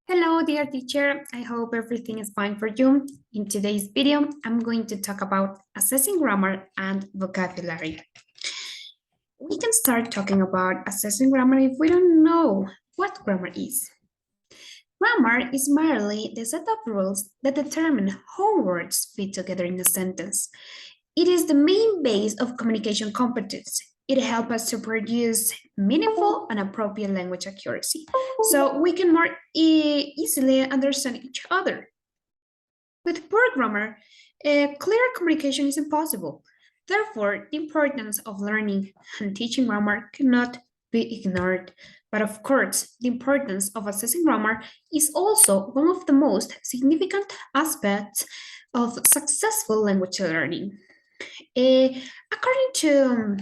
Hello, dear teacher. I hope everything is fine for you. In today's video, I'm going to talk about assessing grammar and vocabulary. We can start talking about assessing grammar if we don't know what grammar is. Grammar is merely the set of rules that determine how words fit together in a sentence. It is the main base of communication competence. It helps us to produce meaningful and appropriate language accuracy, so we can more easily understand each other. With poor grammar, clear communication is impossible. Therefore, the importance of learning and teaching grammar cannot be ignored. But of course, the importance of assessing grammar is also one of the most significant aspects of successful language learning. According to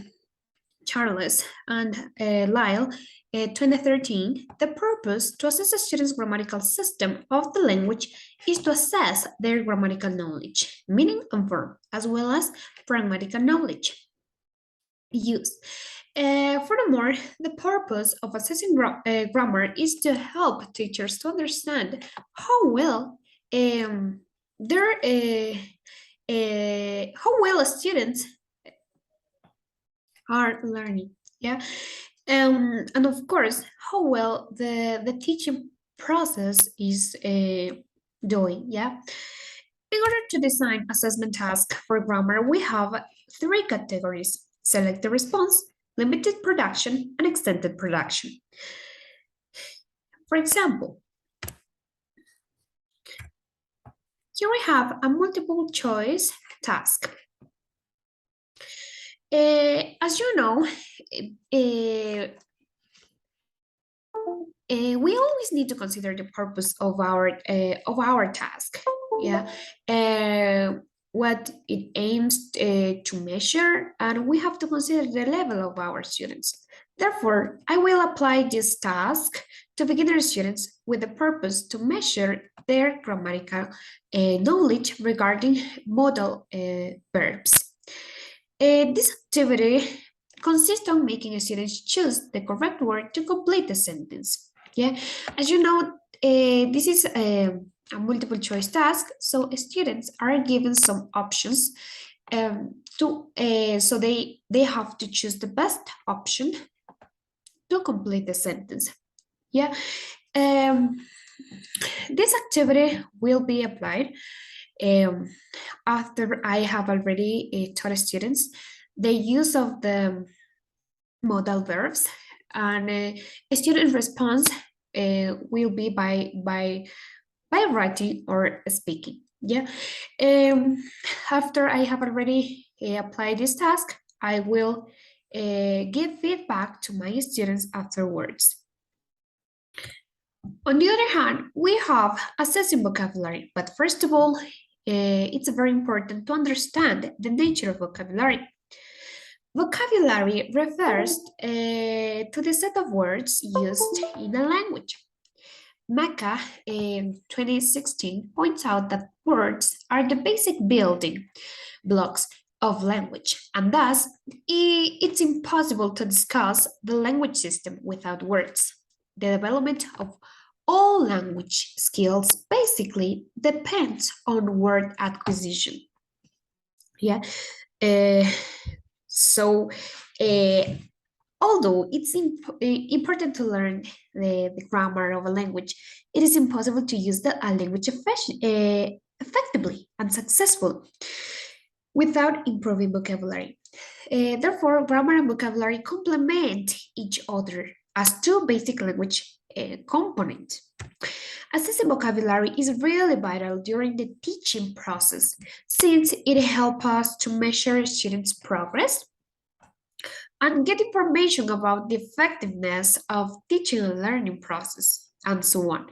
Charles and Lyle, 2013, the purpose to assess a student's grammatical system of the language is to assess their grammatical knowledge, meaning and form, as well as grammatical knowledge used. Furthermore, the purpose of assessing grammar is to help teachers to understand how well their how well students are learning. Yeah, and of course, how well the teaching process is doing. Yeah. In order to design assessment tasks for grammar, we have three categories: selected response, limited production, and extended production. For example, here we have a multiple choice task. As you know, we always need to consider the purpose of our task. Yeah, what it aims to measure, and we have to consider the level of our students. Therefore, I will apply this task to beginner students with the purpose to measure their grammatical knowledge regarding modal verbs. This activity consists on making students choose the correct word to complete the sentence. Yeah, as you know, this is a multiple choice task, so students are given some options so they have to choose the best option to complete the sentence. Yeah, um, this activity will be applied um, after I have already taught students the use of the modal verbs, and a student response will be by writing or speaking. Yeah. After I have already applied this task, I will give feedback to my students afterwards. On the other hand, we have assessing vocabulary, but first of all, it's very important to understand the nature of vocabulary. Vocabulary refers to the set of words used in a language. Mecca in 2016 points out that words are the basic building blocks of language, and thus it's impossible to discuss the language system without words. The development of all language skills basically depends on word acquisition. Yeah. Uh, so, uh, although it's important to learn the grammar of a language, it is impossible to use a language effectively and successful without improving vocabulary. Therefore, grammar and vocabulary complement each other as two basic language components. Assessing vocabulary is really vital during the teaching process since it helps us to measure students' progress and get information about the effectiveness of teaching and learning process and so on.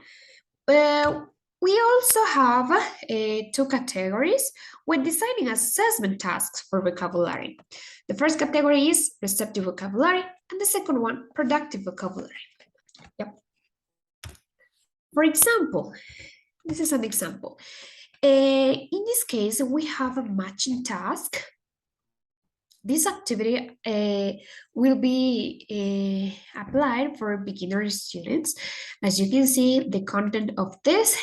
Uh, we also have two categories when designing assessment tasks for vocabulary. The first category is receptive vocabulary and the second one, productive vocabulary. Yep. For example, this is an example. In this case, we have a matching task this activity will be applied for beginner students. As you can see, the content of this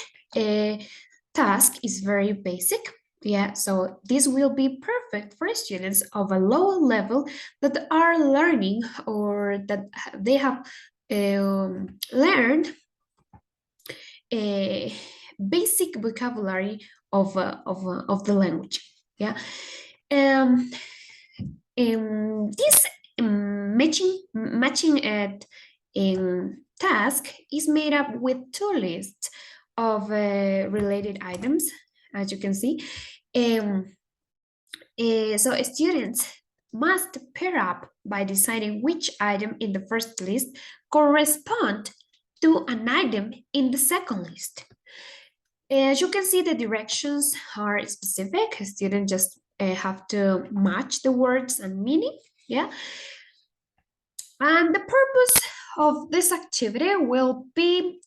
task is very basic. Yeah, so this will be perfect for students of a lower level that are learning or that they have learned a basic vocabulary of the language. Yeah. Um, this matching at task is made up with two lists of related items, as you can see. Um, so students must pair up by deciding which item in the first list correspond to an item in the second list. As you can see, the directions are specific. Students just have to match the words and meaning. Yeah. And the purpose of this activity will be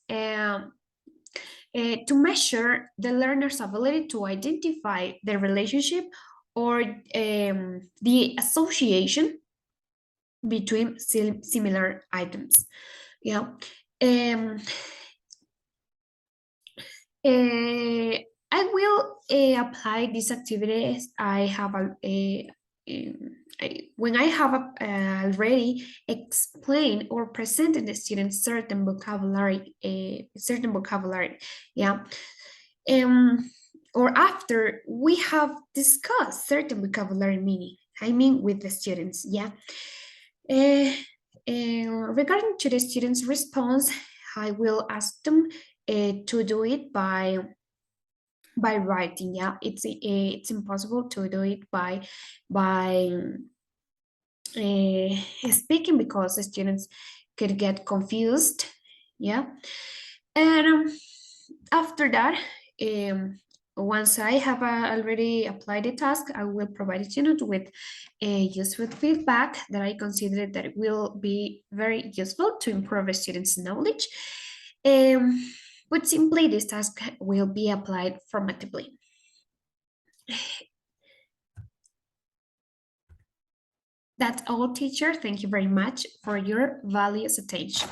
to measure the learner's ability to identify the relationship or the association between similar items. Yeah. Um, I will apply these activities. I have when I have already explained or presented the students certain vocabulary, yeah, or after we have discussed certain vocabulary meaning, I mean with the students, yeah. Regarding to the students' response, I will ask them to do it by writing. Yeah, it's impossible to do it by speaking because the students could get confused. Yeah, and after that, once I have already applied the task, I will provide the student with a useful feedback that I consider that it will be very useful to improve a student's knowledge. But simply, this task will be applied formatively. That's all, teacher. Thank you very much for your valuable attention.